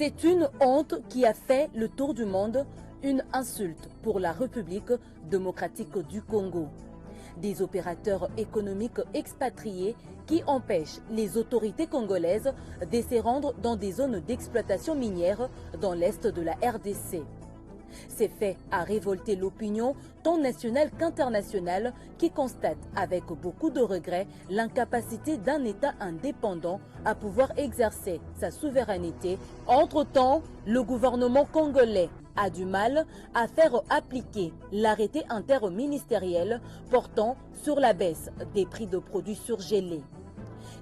C'est une honte qui a fait le tour du monde, une insulte pour la République démocratique du Congo. Des opérateurs économiques expatriés qui empêchent les autorités congolaises de se rendre dans des zones d'exploitation minière dans l'est de la RDC. Ces faits a révolté l'opinion tant nationale qu'internationale qui constate avec beaucoup de regret l'incapacité d'un État indépendant à pouvoir exercer sa souveraineté. Entre-temps, le gouvernement congolais a du mal à faire appliquer l'arrêté interministériel portant sur la baisse des prix de produits surgelés.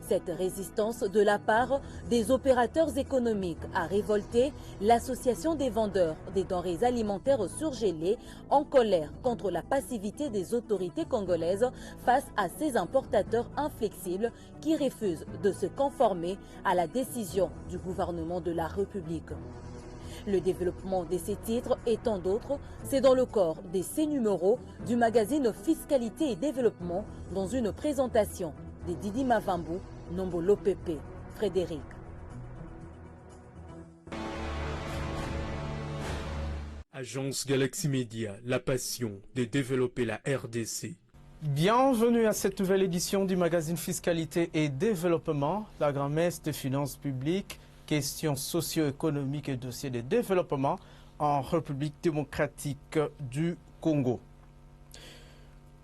Cette résistance de la part des opérateurs économiques a révolté l'Association des vendeurs des denrées alimentaires surgelées en colère contre la passivité des autorités congolaises face à ces importateurs inflexibles qui refusent de se conformer à la décision du gouvernement de la République. Le développement de ces titres et tant d'autres, c'est dans le corps des 6 numéros du magazine Fiscalité et Développement dans une présentation de Didi Mavambu, Nombolo Pepe, Frédéric. Agence Galaxy Media, la passion de développer la RDC. Bienvenue à cette nouvelle édition du magazine Fiscalité et Développement, la grand-messe des finances publiques, questions socio-économiques et dossiers de développement en République démocratique du Congo.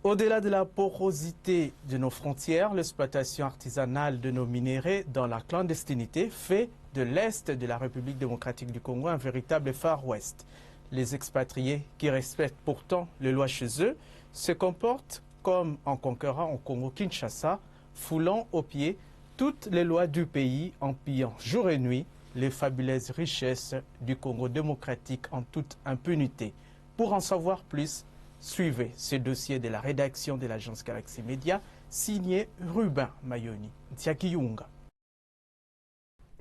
Au-delà de la porosité de nos frontières, l'exploitation artisanale de nos minéraux dans la clandestinité fait de l'Est de la République démocratique du Congo un véritable Far West. Les expatriés, qui respectent pourtant les lois chez eux, se comportent comme en conquérant au Congo-Kinshasa, foulant aux pieds toutes les lois du pays en pillant jour et nuit les fabuleuses richesses du Congo démocratique en toute impunité. Pour en savoir plus, suivez ce dossier de la rédaction de l'agence Galaxy Media, signé Ruben Mayoni Ntiakiyunga.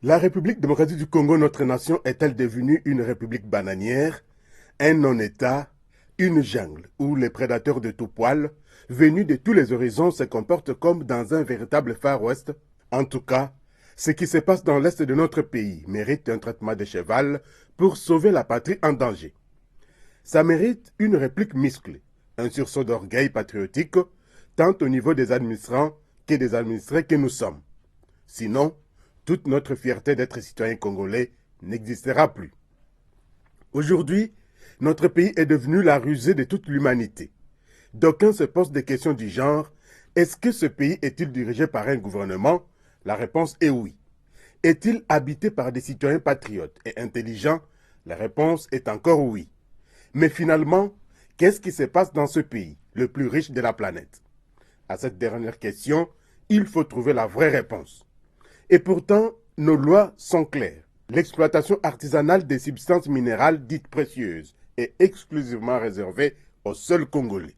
La République démocratique du Congo, notre nation, est-elle devenue une république bananière, un non-État, une jungle où les prédateurs de tout poil, venus de tous les horizons, se comportent comme dans un véritable Far West? En tout cas, ce qui se passe dans l'Est de notre pays mérite un traitement de cheval pour sauver la patrie en danger. Ça mérite une réplique musclée, un sursaut d'orgueil patriotique, tant au niveau des administrants que des administrés que nous sommes. Sinon, toute notre fierté d'être citoyen congolais n'existera plus. Aujourd'hui, notre pays est devenu la rusée de toute l'humanité. D'aucuns se posent des questions du genre, est-ce que ce pays est-il dirigé par un gouvernement? La réponse est oui. Est-il habité par des citoyens patriotes et intelligents? La réponse est encore oui. Mais finalement, qu'est-ce qui se passe dans ce pays, le plus riche de la planète? À cette dernière question, il faut trouver la vraie réponse. Et pourtant, nos lois sont claires. L'exploitation artisanale des substances minérales dites précieuses est exclusivement réservée aux seuls Congolais.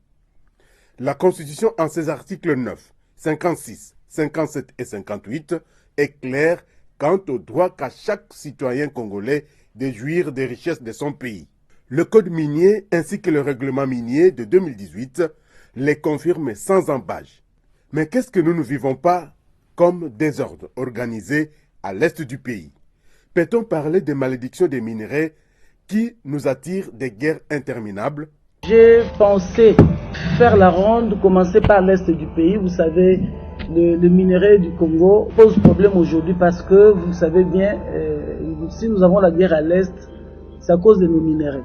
La Constitution, en ses articles 9, 56, 57 et 58, est claire quant au droit qu'a chaque citoyen congolais de jouir des richesses de son pays. Le code minier ainsi que le règlement minier de 2018 les confirment sans embâche. Mais qu'est-ce que nous ne vivons pas comme désordre organisé à l'est du pays? Peut-on parler des malédictions des minerais qui nous attirent des guerres interminables? J'ai pensé faire la ronde, commencer par l'est du pays. Vous savez, le minerai du Congo pose problème aujourd'hui parce que, vous savez bien, si nous avons la guerre à l'est, c'est à cause de nos minéraux.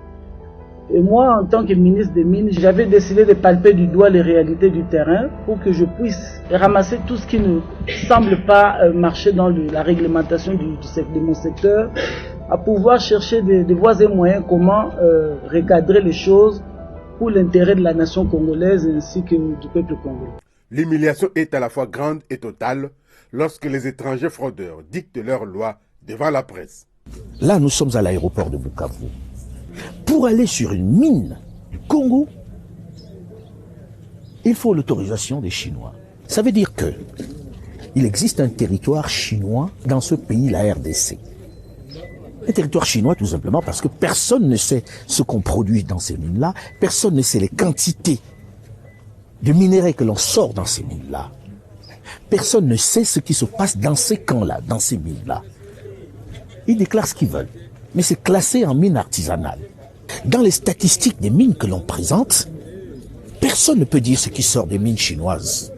Et moi, en tant que ministre des Mines, j'avais décidé de palper du doigt les réalités du terrain pour que je puisse ramasser tout ce qui ne semble pas marcher dans la réglementation de mon secteur, à pouvoir chercher des voies et moyens comment recadrer les choses pour l'intérêt de la nation congolaise ainsi que du peuple congolais. L'humiliation est à la fois grande et totale lorsque les étrangers fraudeurs dictent leurs lois devant la presse. Là, nous sommes à l'aéroport de Bukavu. Pour aller sur une mine du Congo, il faut l'autorisation des Chinois. Ça veut dire que il existe un territoire chinois dans ce pays, la RDC. Un territoire chinois tout simplement parce que personne ne sait ce qu'on produit dans ces mines-là, personne ne sait les quantités de minerais que l'on sort dans ces mines-là. Personne ne sait ce qui se passe dans ces camps-là, dans ces mines-là. Ils déclarent ce qu'ils veulent. Mais c'est classé en mine artisanale. Dans les statistiques des mines que l'on présente, personne ne peut dire ce qui sort des mines chinoises.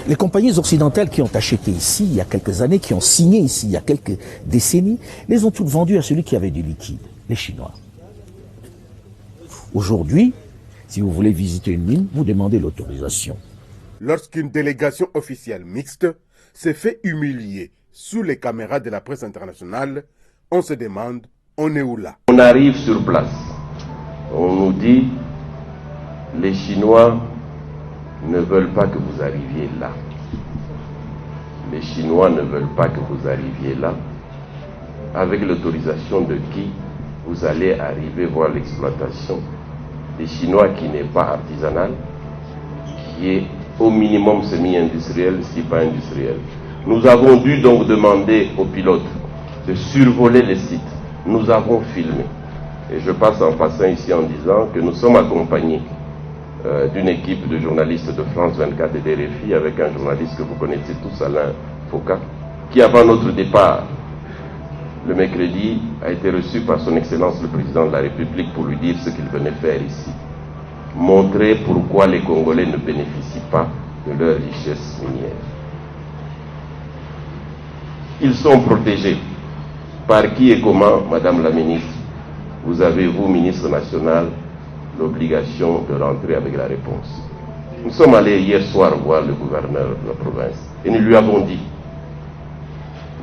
Les compagnies occidentales qui ont acheté ici il y a quelques années, qui ont signé ici il y a quelques décennies, les ont toutes vendues à celui qui avait du liquide, les Chinois. Aujourd'hui, si vous voulez visiter une mine, vous demandez l'autorisation. Lorsqu'une délégation officielle mixte s'est fait humilier sous les caméras de la presse internationale, on se demande, on est où là? On arrive sur place, on nous dit, les Chinois ne veulent pas que vous arriviez là. Les Chinois ne veulent pas que vous arriviez là. Avec l'autorisation de qui vous allez arriver voir l'exploitation des Chinois qui n'est pas artisanale, qui est au minimum semi-industriel, si pas industriel. Nous avons dû donc demander aux pilotes de survoler les sites. Nous avons filmé. Et je passe en passant ici en disant que nous sommes accompagnés d'une équipe de journalistes de France 24 et des RFI avec un journaliste que vous connaissez tous, Alain Foucault, qui avant notre départ, le mercredi, a été reçu par son Excellence le Président de la République pour lui dire ce qu'il venait faire ici. Montrer pourquoi les Congolais ne bénéficient pas de leur richesse minière. Ils sont protégés. Par qui et comment, Madame la Ministre, vous avez, vous, Ministre national, l'obligation de rentrer avec la réponse. Nous sommes allés hier soir voir le gouverneur de la province et nous lui avons dit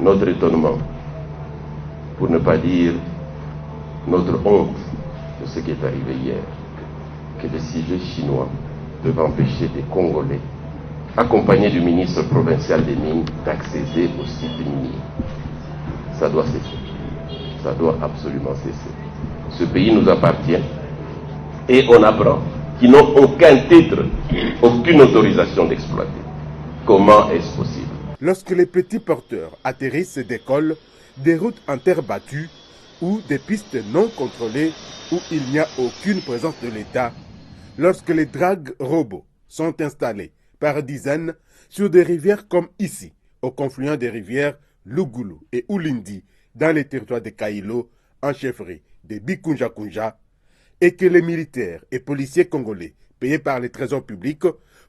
notre étonnement, pour ne pas dire notre honte de ce qui est arrivé hier, que des civils chinois peuvent empêcher des Congolais, accompagnés du ministre provincial des Mines, d'accéder au site minier. Ça doit cesser. Ça doit absolument cesser. Ce pays nous appartient. Et on apprend qu'ils n'ont aucun titre, aucune autorisation d'exploiter. Comment est-ce possible? Lorsque les petits porteurs atterrissent et décollent, des routes en terre battue ou des pistes non contrôlées où il n'y a aucune présence de l'État, lorsque les dragues robots sont installés par dizaines sur des rivières comme ici, au confluent des rivières Lugulu et Ulindi, dans les territoires de Kailo, en chefferie de Bikunja-Kunja, et que les militaires et policiers congolais, payés par les trésors publics,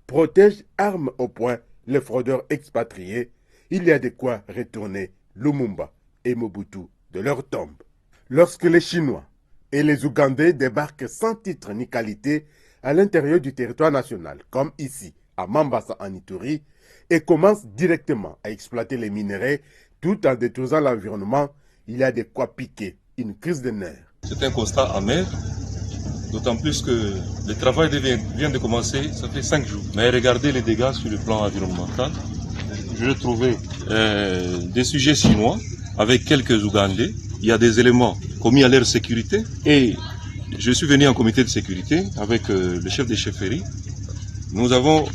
protègent armes au poing les fraudeurs expatriés, il y a de quoi retourner Lumumba et Mobutu de leur tombe. Lorsque les Chinois et les Ougandais débarquent sans titre ni qualité à l'intérieur du territoire national, comme ici, à Mambasa en Ituri, et commencent directement à exploiter les minerais tout en détruisant l'environnement, il y a de quoi piquer une crise de nerfs. C'est un constat amer, d'autant plus que le travail vient de commencer, ça fait 5 jours. Mais regardez les dégâts sur le plan environnemental. Je trouvais des sujets chinois avec quelques Ougandais. Il y a des éléments commis à leur sécurité. Et je suis venu en comité de sécurité avec le chef des chefferies. Nous avons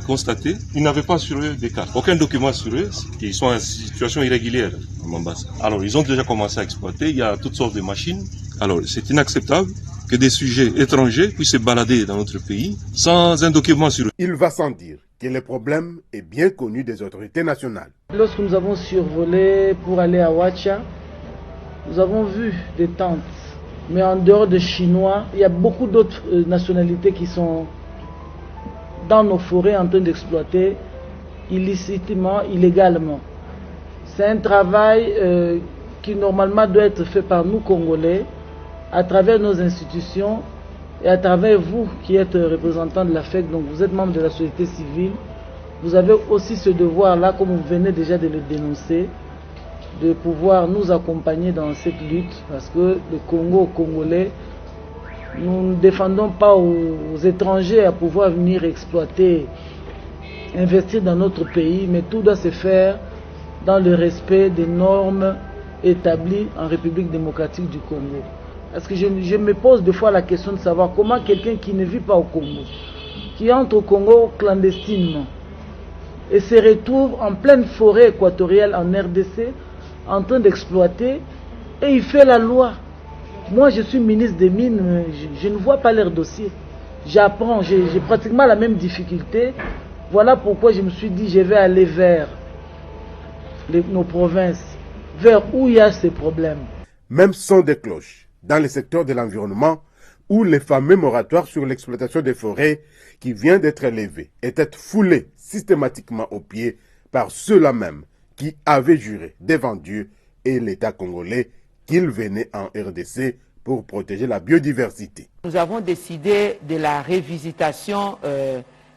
constaté qu'ils n'avaient pas sur eux des cartes, aucun document sur eux, ils sont en situation irrégulière à Mombasa. Alors ils ont déjà commencé à exploiter, il y a toutes sortes de machines. Alors c'est inacceptable que des sujets étrangers puissent se balader dans notre pays sans un document sur eux. Il va sans dire que le problème est bien connu des autorités nationales. Lorsque nous avons survolé pour aller à Ouacha, nous avons vu des tentes. Mais en dehors des Chinois, il y a beaucoup d'autres nationalités qui sont dans nos forêts en train d'exploiter illicitement, illégalement. C'est un travail qui normalement doit être fait par nous Congolais, à travers nos institutions et à travers vous qui êtes représentants de la FEC, donc vous êtes membre de la société civile. Vous avez aussi ce devoir-là, comme vous venez déjà de le dénoncer, de pouvoir nous accompagner dans cette lutte, parce que le Congo, aux Congolais, nous ne défendons pas aux étrangers à pouvoir venir exploiter, investir dans notre pays, mais tout doit se faire dans le respect des normes établies en République démocratique du Congo. Parce que je me pose des fois la question de savoir comment quelqu'un qui ne vit pas au Congo, qui entre au Congo clandestinement, et se retrouve en pleine forêt équatoriale en RDC, en train d'exploiter, et il fait la loi. Moi, je suis ministre des Mines, je ne vois pas leur dossier. J'apprends, j'ai pratiquement la même difficulté. Voilà pourquoi je me suis dit, je vais aller vers nos provinces vers où il y a ces problèmes. Même son des cloches dans le secteur de l'environnement où les fameux moratoires sur l'exploitation des forêts qui vient d'être élevé étaient foulés systématiquement aux pieds par ceux-là même qui avaient juré devant Dieu et l'État congolais qu'ils venaient en RDC pour protéger la biodiversité. Nous avons décidé de la révisitation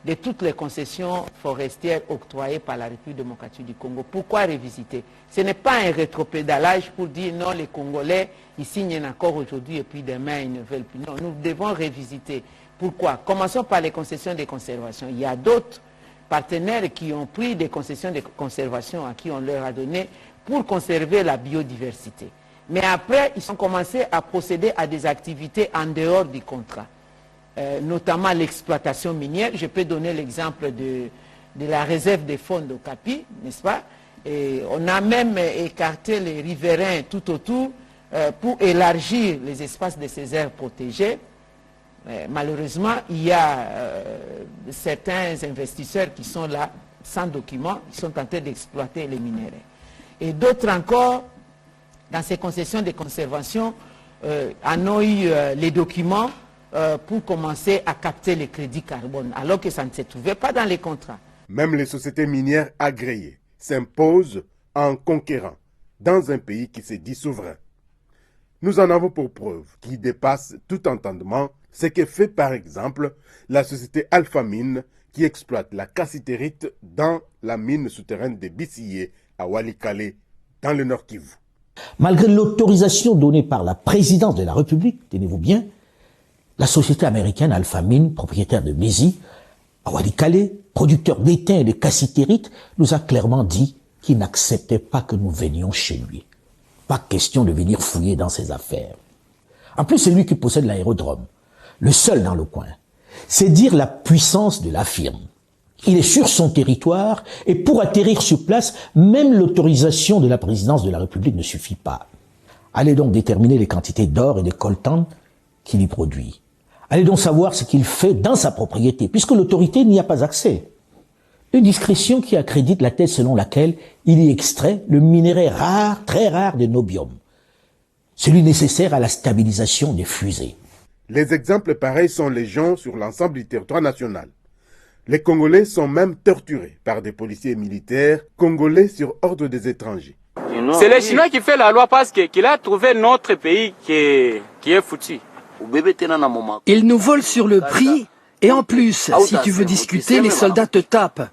de toutes les concessions forestières octroyées par la République démocratique du Congo. Pourquoi révisiter? Ce n'est pas un rétropédalage pour dire non, les Congolais, ils signent un accord aujourd'hui et puis demain, ils ne veulent plus. Non, nous devons révisiter. Pourquoi? Commençons par les concessions de conservation. Il y a d'autres partenaires qui ont pris des concessions de conservation à qui on leur a donné pour conserver la biodiversité. Mais après, ils ont commencé à procéder à des activités en dehors du contrat. Notamment l'exploitation minière. Je peux donner l'exemple de la réserve des fonds d'Okapi, n'est-ce pas? Et on a même écarté les riverains tout autour pour élargir les espaces de ces aires protégées. Malheureusement, il y a certains investisseurs qui sont là sans documents, qui sont en train d'exploiter les minéraux. Et d'autres encore, dans ces concessions de conservation, en ont eu les documents pour commencer à capter les crédits carbone, alors que ça ne se trouvait pas dans les contrats. Même les sociétés minières agréées s'imposent en conquérant dans un pays qui se dit souverain. Nous en avons pour preuve, qui dépasse tout entendement, ce que fait par exemple la société Alpha Mine qui exploite la cassitérite dans la mine souterraine de Bissiyé à Walikale, dans le Nord Kivu. Malgré l'autorisation donnée par la présidence de la République, tenez-vous bien, la société américaine Alpha Mine, propriétaire de Bézi, à Walikale, producteur d'étain et de cassitérite, nous a clairement dit qu'il n'acceptait pas que nous venions chez lui. Pas question de venir fouiller dans ses affaires. En plus, c'est lui qui possède l'aérodrome, le seul dans le coin. C'est dire la puissance de la firme. Il est sur son territoire et pour atterrir sur place, même l'autorisation de la présidence de la République ne suffit pas. Allez donc déterminer les quantités d'or et de coltan qu'il y produit. Allez donc savoir ce qu'il fait dans sa propriété, puisque l'autorité n'y a pas accès. Une discrétion qui accrédite la thèse selon laquelle il y extrait le minerai rare, très rare de nobium, celui nécessaire à la stabilisation des fusées. Les exemples pareils sont légion sur l'ensemble du territoire national. Les Congolais sont même torturés par des policiers militaires congolais sur ordre des étrangers. C'est les Chinois qui fait la loi parce qu'il a trouvé notre pays qui est foutu. Ils nous volent sur le prix et en plus, si tu veux discuter, les soldats te tapent.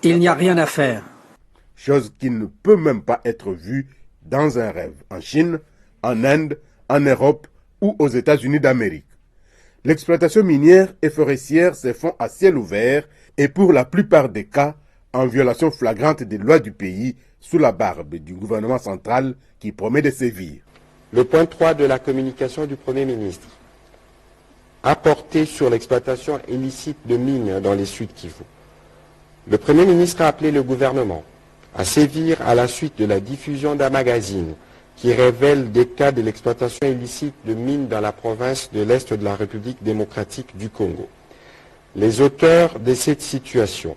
Il n'y a rien à faire. Chose qui ne peut même pas être vue dans un rêve en Chine, en Inde, en Europe ou aux États-Unis d'Amérique. L'exploitation minière et forestière se font à ciel ouvert et pour la plupart des cas en violation flagrante des lois du pays sous la barbe du gouvernement central qui promet de sévir. Le point 3 de la communication du Premier ministre a porté sur l'exploitation illicite de mines dans les Sud Kivu. Le Premier ministre a appelé le gouvernement à sévir à la suite de la diffusion d'un magazine qui révèle des cas de l'exploitation illicite de mines dans la province de l'Est de la République démocratique du Congo. Les auteurs de cette situation,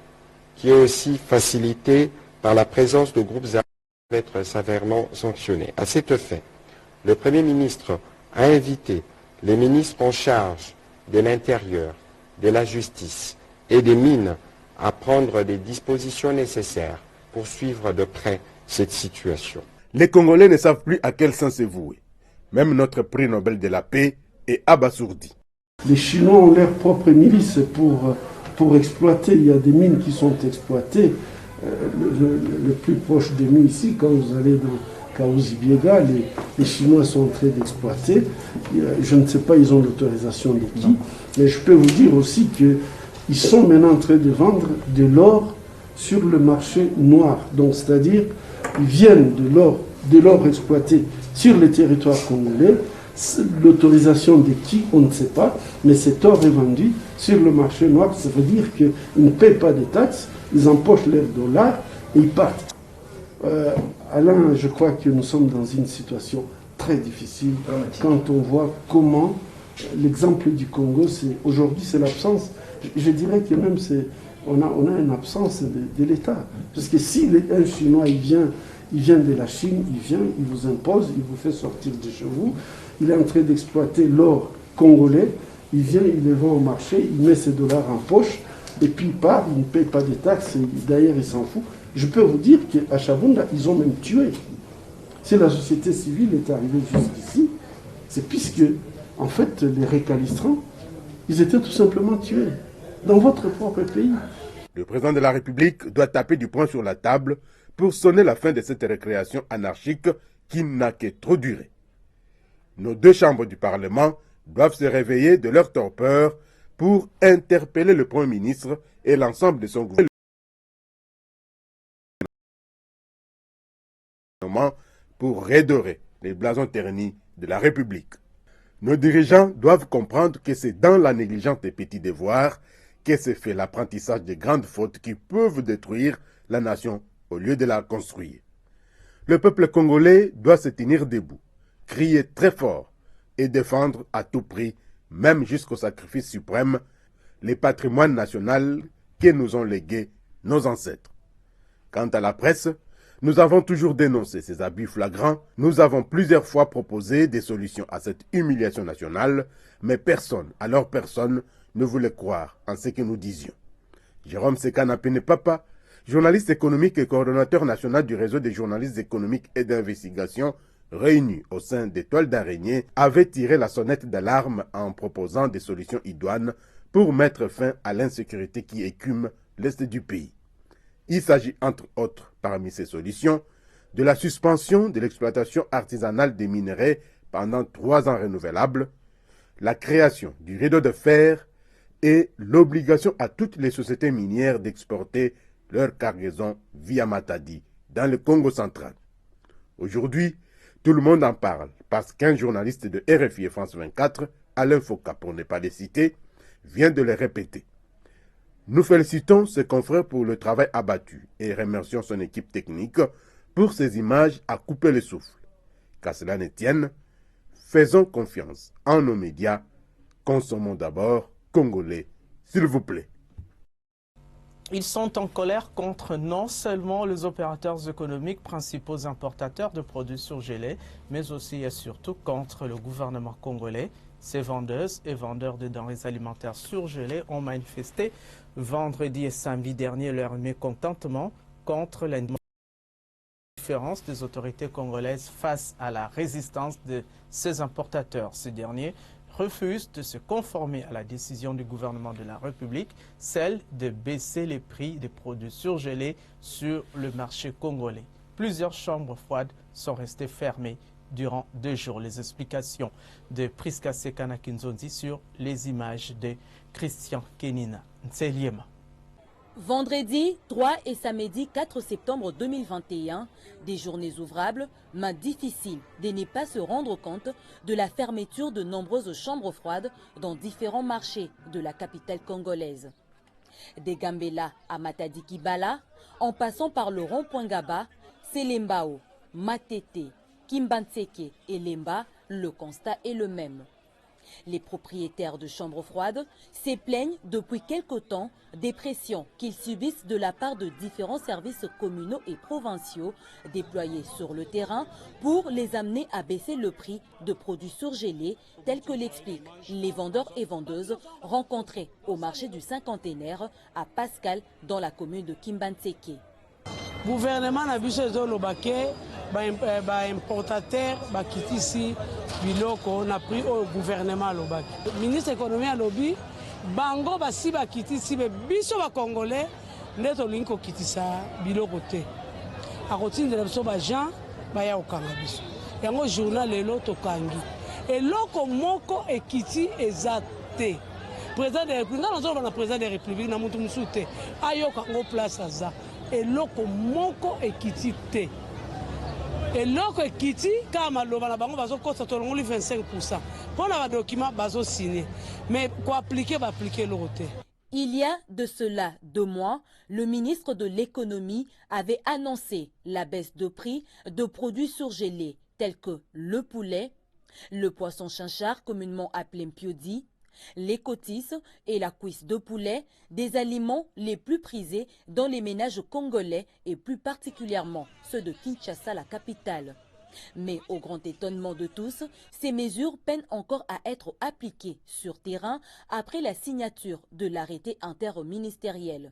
qui est aussi facilitée par la présence de groupes armés, doivent être sévèrement sanctionnés. À cet effet, le Premier ministre a invité les ministres en charge de l'Intérieur, de la Justice et des Mines à prendre des dispositions nécessaires pour suivre de près cette situation. Les Congolais ne savent plus à quel sens se vouer. Même notre prix Nobel de la paix est abasourdi. Les Chinois ont leurs propres milices pour exploiter. Il y a des mines qui sont exploitées. Le plus proche de nous ici, quand vous allez dans Kaouzi-Biega, les Chinois sont en train d'exploiter. Je ne sais pas, ils ont l'autorisation de qui. Mais je peux vous dire aussi qu'ils sont maintenant en train de vendre de l'or sur le marché noir. Donc, c'est-à-dire, ils viennent de l'or exploité sur le territoire congolais. L'autorisation de qui, on ne sait pas, mais cet or est vendu sur le marché noir. Ça veut dire qu'ils ne paient pas de taxes, ils empochent leurs dollars et ils partent. Alain, je crois que nous sommes dans une situation très difficile quand on voit comment l'exemple du Congo, aujourd'hui c'est l'absence, je dirais que même on a une absence de l'État. Parce que si un Chinois il vient de la Chine, il vous impose, il vous fait sortir de chez vous, il est en train d'exploiter l'or congolais, il vient, il le vend au marché, il met ses dollars en poche, et puis il part, il ne paye pas de taxes, d'ailleurs il s'en fout. Je peux vous dire qu'à Chabunda, ils ont même tué. Si la société civile est arrivée jusqu'ici, c'est puisque, en fait, les récalcitrants, ils étaient tout simplement tués dans votre propre pays. Le président de la République doit taper du poing sur la table pour sonner la fin de cette récréation anarchique qui n'a que trop duré. Nos deux chambres du Parlement doivent se réveiller de leur torpeur pour interpeller le Premier ministre et l'ensemble de son gouvernement pour redorer les blasons ternis de la République. Nos dirigeants doivent comprendre que c'est dans la négligence des petits devoirs que se fait l'apprentissage des grandes fautes qui peuvent détruire la nation au lieu de la construire. Le peuple congolais doit se tenir debout, crier très fort et défendre à tout prix, même jusqu'au sacrifice suprême, les patrimoines nationaux que nous ont légués nos ancêtres. Quant à la presse, nous avons toujours dénoncé ces abus flagrants, nous avons plusieurs fois proposé des solutions à cette humiliation nationale, mais personne, alors personne, ne voulait croire en ce que nous disions. Jérôme Sekana Papa, journaliste économique et coordonnateur national du réseau des journalistes économiques et d'investigation réunis au sein des toiles d'araignée, avait tiré la sonnette d'alarme en proposant des solutions idoines pour mettre fin à l'insécurité qui écume l'est du pays. Il s'agit entre autres, parmi ces solutions, de la suspension de l'exploitation artisanale des minerais pendant 3 ans renouvelables, la création du rideau de fer et l'obligation à toutes les sociétés minières d'exporter leur cargaison via Matadi dans le Congo central. Aujourd'hui, tout le monde en parle parce qu'un journaliste de RFI et France 24, Alain Foka pour ne pas les citer, vient de les répéter. Nous félicitons ses confrères pour le travail abattu et remercions son équipe technique pour ces images à couper le souffle. Qu'à cela ne tienne, faisons confiance en nos médias. Consommons d'abord congolais, s'il vous plaît. Ils sont en colère contre non seulement les opérateurs économiques principaux importateurs de produits surgelés, mais aussi et surtout contre le gouvernement congolais. Ces vendeuses et vendeurs de denrées alimentaires surgelées ont manifesté vendredi et samedi dernier leur mécontentement contre l'indifférence des autorités congolaises face à la résistance de ces importateurs. Ces derniers refusent de se conformer à la décision du gouvernement de la République, celle de baisser les prix des produits surgelés sur le marché congolais. Plusieurs chambres froides sont restées fermées durant 2 jours. Les explications de Priska Sekana Kinzondi sur les images de Christian Kenina Ntseliema. Vendredi 3 et samedi 4 septembre 2021, des journées ouvrables, mais difficile de ne pas se rendre compte de la fermeture de nombreuses chambres froides dans différents marchés de la capitale congolaise. Des Gambela à Matadi-Kibala, en passant par le rond-point Gaba, Selembao, Matete, Kimbantseke et Lemba, le constat est le même. Les propriétaires de chambres froides se plaignent depuis quelque temps des pressions qu'ils subissent de la part de différents services communaux et provinciaux déployés sur le terrain pour les amener à baisser le prix de produits surgelés tels que l'expliquent les vendeurs et vendeuses rencontrés au marché du cinquantenaire à Pascal dans la commune de Kimbantseke. Gouvernement na biso ezolobake ba importateur bakitisi biloko na prix au gouvernement alobaki. Ministre économie alobi bango basi bakitisi be biso ba congolais nde tolingi kokitisa biloko te. Akotindela biso ba gens baya okanga biso. Yango journal lelo tokangi. Eloko moko ekiti ezate. Président de la République, président de la République na mutu musute ayoka ngo place aza. Eloko moko ekiti te. Eloko ekiti kama loba na bango bazo kosa tolongoli 25%. Pour la document bazo signé. Mais quoi appliquer va appliquer l'euro te. Il y a de cela 2 mois, le ministre de l'économie avait annoncé la baisse de prix de produits surgelés tels que le poulet, le poisson chinchard communément appelé mpiodi, Les cotis et la cuisse de poulet, des aliments les plus prisés dans les ménages congolais et plus particulièrement ceux de Kinshasa, la capitale. Mais au grand étonnement de tous, ces mesures peinent encore à être appliquées sur terrain après la signature de l'arrêté interministériel.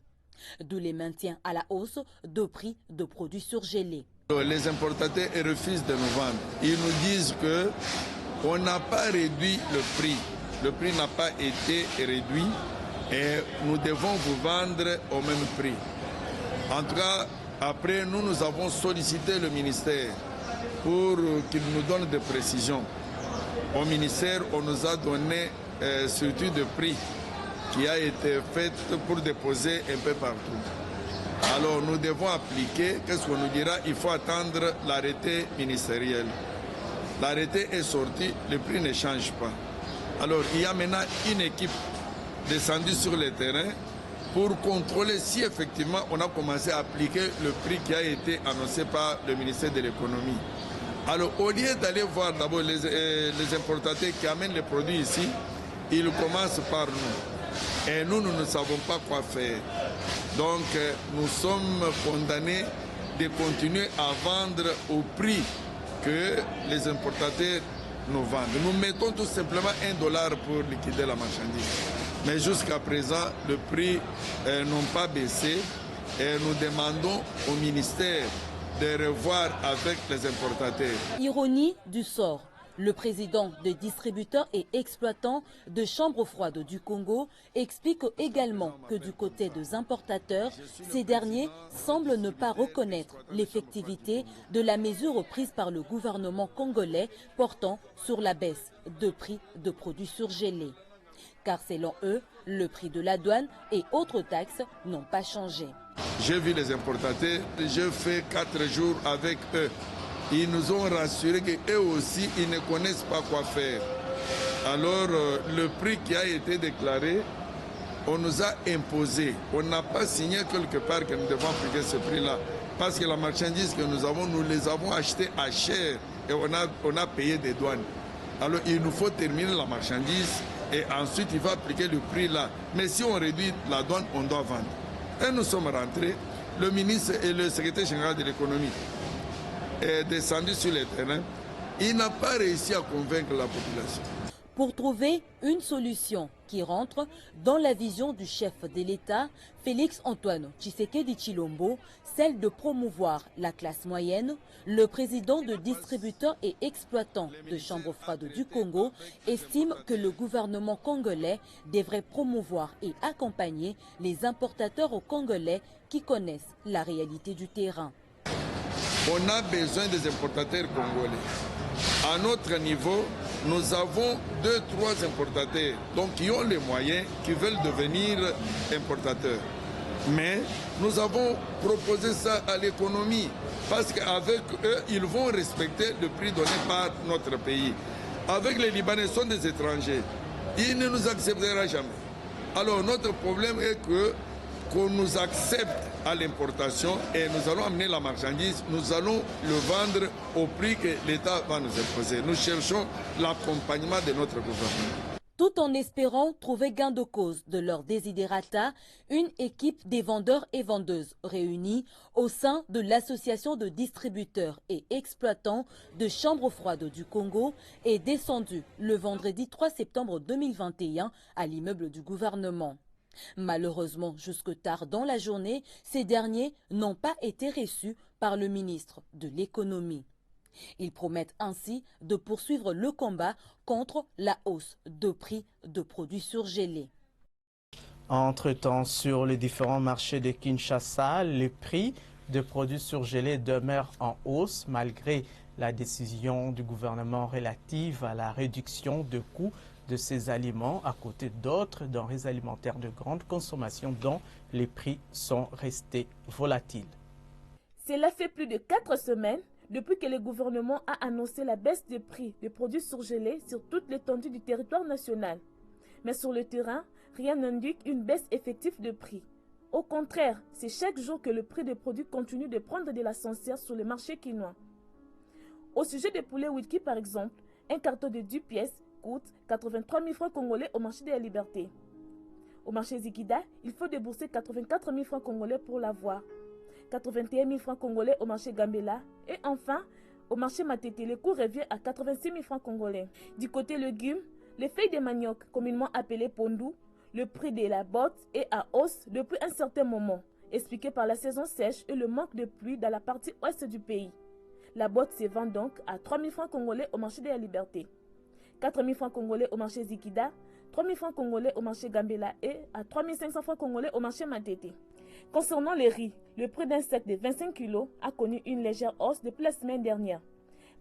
D'où les maintiens à la hausse de prix de produits surgelés. Les importateurs refusent de nous vendre. Ils nous disent qu'on n'a pas réduit le prix. Le prix n'a pas été réduit et nous devons vous vendre au même prix. En tout cas, après, nous avons sollicité le ministère pour qu'il nous donne des précisions. Au ministère, on nous a donné surtout de prix qui a été fait pour déposer un peu partout. Alors nous devons appliquer, qu'est-ce qu'on nous dira? Il faut attendre l'arrêté ministériel. L'arrêté est sorti, le prix ne change pas. Alors il y a maintenant une équipe descendue sur le terrain pour contrôler si effectivement on a commencé à appliquer le prix qui a été annoncé par le ministère de l'économie. Alors au lieu d'aller voir d'abord les importateurs qui amènent les produits ici, ils commencent par nous. Et nous ne savons pas quoi faire. Donc nous sommes condamnés de continuer à vendre au prix que les importateurs nous vendent. Nous mettons tout simplement $1 pour liquider la marchandise. Mais jusqu'à présent, le prix n'ont pas baissé et nous demandons au ministère de revoir avec les importateurs. Ironie du sort. Le président des distributeurs et exploitants de Chambre froide du Congo explique également que du côté des importateurs, ces derniers semblent ne pas reconnaître l'effectivité de la mesure prise par le gouvernement congolais portant sur la baisse de prix de produits surgelés. Car selon eux, le prix de la douane et autres taxes n'ont pas changé. J'ai vu les importateurs, j'ai fait 4 jours avec eux. Ils nous ont rassuré qu'eux aussi, ils ne connaissent pas quoi faire. Alors, le prix qui a été déclaré, on nous a imposé. On n'a pas signé quelque part que nous devons appliquer ce prix-là. Parce que la marchandise que nous avons, nous les avons achetées à cher et on a payé des douanes. Alors, il nous faut terminer la marchandise et ensuite, il va appliquer le prix là. Mais si on réduit la douane, on doit vendre. Et nous sommes rentrés, le ministre et le secrétaire général de l'économie est descendu sur le terrain, il n'a pas réussi à convaincre la population. Pour trouver une solution qui rentre dans la vision du chef de l'État, Félix Antoine Tshisekedi Tshilombo, celle de promouvoir la classe moyenne, le président de distributeurs et exploitants de Chambre froide du Congo estime que le gouvernement congolais devrait promouvoir et accompagner les importateurs congolais qui connaissent la réalité du terrain. On a besoin des importateurs congolais. À notre niveau, nous avons 2-3 importateurs donc qui ont les moyens, qui veulent devenir importateurs. Mais nous avons proposé ça à l'économie parce qu'avec eux, ils vont respecter le prix donné par notre pays. Avec les Libanais, sont des étrangers. Ils ne nous accepteront jamais. Alors notre problème est qu'on nous accepte à l'importation et nous allons amener la marchandise, nous allons le vendre au prix que l'État va nous imposer. Nous cherchons l'accompagnement de notre gouvernement. Tout en espérant trouver gain de cause de leur desiderata, une équipe des vendeurs et vendeuses réunis au sein de l'association de distributeurs et exploitants de Chambre froide du Congo est descendue le vendredi 3 septembre 2021 à l'immeuble du gouvernement. Malheureusement, jusque tard dans la journée, ces derniers n'ont pas été reçus par le ministre de l'économie. Ils promettent ainsi de poursuivre le combat contre la hausse de prix de produits surgelés. Entre-temps, sur les différents marchés de Kinshasa, les prix de produits surgelés demeurent en hausse malgré la décision du gouvernement relative à la réduction de coûts de ces aliments à côté d'autres denrées alimentaires de grande consommation dont les prix sont restés volatiles. Cela fait plus de 4 semaines depuis que le gouvernement a annoncé la baisse des prix des produits surgelés sur toute l'étendue du territoire national. Mais sur le terrain, rien n'indique une baisse effective de prix. Au contraire, c'est chaque jour que le prix des produits continue de prendre de l'ascenseur sur le marché quinois. Au sujet des poulets Witki par exemple, un carton de 10 pièces coûte 83 000 francs congolais au marché de la Liberté. Au marché Zikida, il faut débourser 84 000 francs congolais pour l'avoir. 81 000 francs congolais au marché Gambela. Et enfin, au marché Matete, le coût revient à 86 000 francs congolais. Du côté légumes, les feuilles de manioc, communément appelées pondou, le prix de la botte est à hausse depuis un certain moment, expliqué par la saison sèche et le manque de pluie dans la partie ouest du pays. La botte se vend donc à 3 000 francs congolais au marché de la Liberté, 4 000 francs congolais au marché Zikida, 3 000 francs congolais au marché Gambela et à 3 500 francs congolais au marché Matete. Concernant les riz, le prix d'un sac de 25 kg a connu une légère hausse depuis la semaine dernière,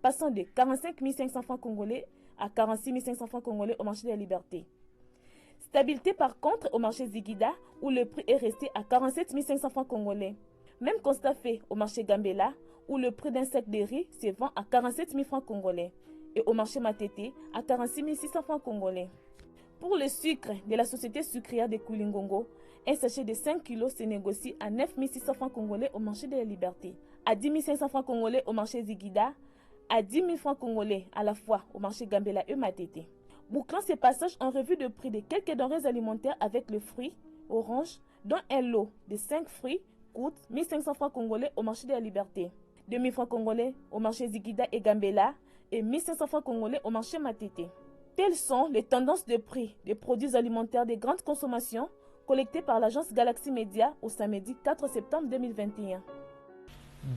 passant de 45 500 francs congolais à 46 500 francs congolais au marché de la Liberté. Stabilité par contre au marché Zikida où le prix est resté à 47 500 francs congolais. Même constat fait au marché Gambela où le prix d'un sac de riz se vend à 47 000 francs congolais et au marché Matete à 46 600 francs congolais. Pour le sucre de la société sucrière de Koulingongo, un sachet de 5 kg se négocie à 9 600 francs congolais au marché de la Liberté, à 10 500 francs congolais au marché Zikida, à 10 000 francs congolais à la fois au marché Gambela et Matete. Bouclant ces passages en revue de prix de quelques denrées alimentaires avec le fruit, orange, dont un lot de 5 fruits coûte 1 500 francs congolais au marché de la Liberté, 2 000 francs congolais au marché Zikida et Gambela et 1 500 francs congolais au marché Matete. Telles sont les tendances de prix des produits alimentaires de grande consommation collectées par l'agence Galaxy Media au samedi 4 septembre 2021.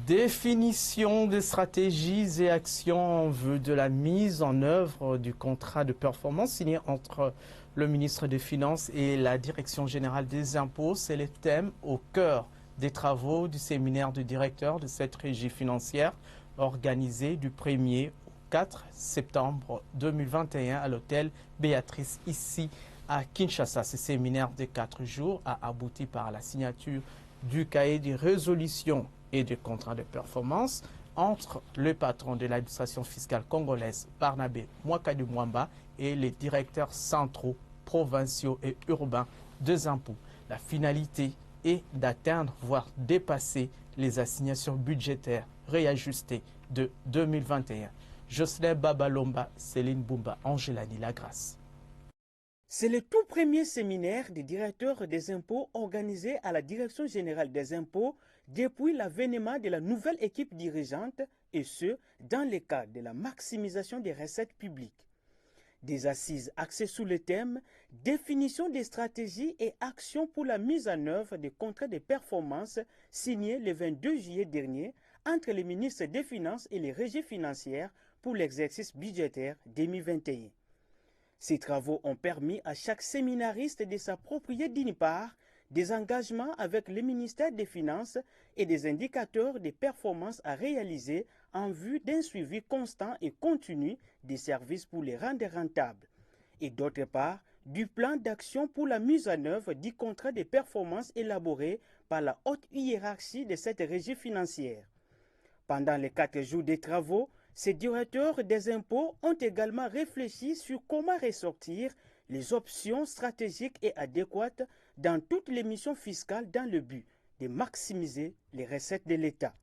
Définition des stratégies et actions en vue de la mise en œuvre du contrat de performance signé entre le ministre des Finances et la Direction générale des impôts. C'est le thème au cœur des travaux du séminaire de directeur de cette régie financière organisé du 1er au 4 septembre 2021 à l'hôtel Béatrice ici à Kinshasa. Ce séminaire de 4 jours a abouti par la signature du cahier de résolution et de contrat de performance entre le patron de l'administration fiscale congolaise, Barnabé Mwakadi Mwamba, et les directeurs centraux, provinciaux et urbains des impôts. La finalité est d'atteindre, voire dépasser les assignations budgétaires réajustées de 2021. Jocelyn Babalomba, Céline Boumba, Angelani Lagrasse. C'est le tout premier séminaire des directeurs des impôts organisé à la Direction générale des impôts depuis l'avènement de la nouvelle équipe dirigeante et ce, dans le cadre de la maximisation des recettes publiques. Des assises axées sous le thème « Définition des stratégies et actions pour la mise en œuvre des contrats de performance » signés le 22 juillet dernier entre les ministres des Finances et les régies financières pour l'exercice budgétaire 2021. Ces travaux ont permis à chaque séminariste de s'approprier d'une part des engagements avec le ministère des Finances et des indicateurs de performance à réaliser en vue d'un suivi constant et continu des services pour les rendre rentables. Et d'autre part, du plan d'action pour la mise en œuvre du contrat de performance élaboré par la haute hiérarchie de cette régie financière. Pendant les 4 jours de travaux, ces directeurs des impôts ont également réfléchi sur comment ressortir les options stratégiques et adéquates dans toutes les missions fiscales dans le but de maximiser les recettes de l'État.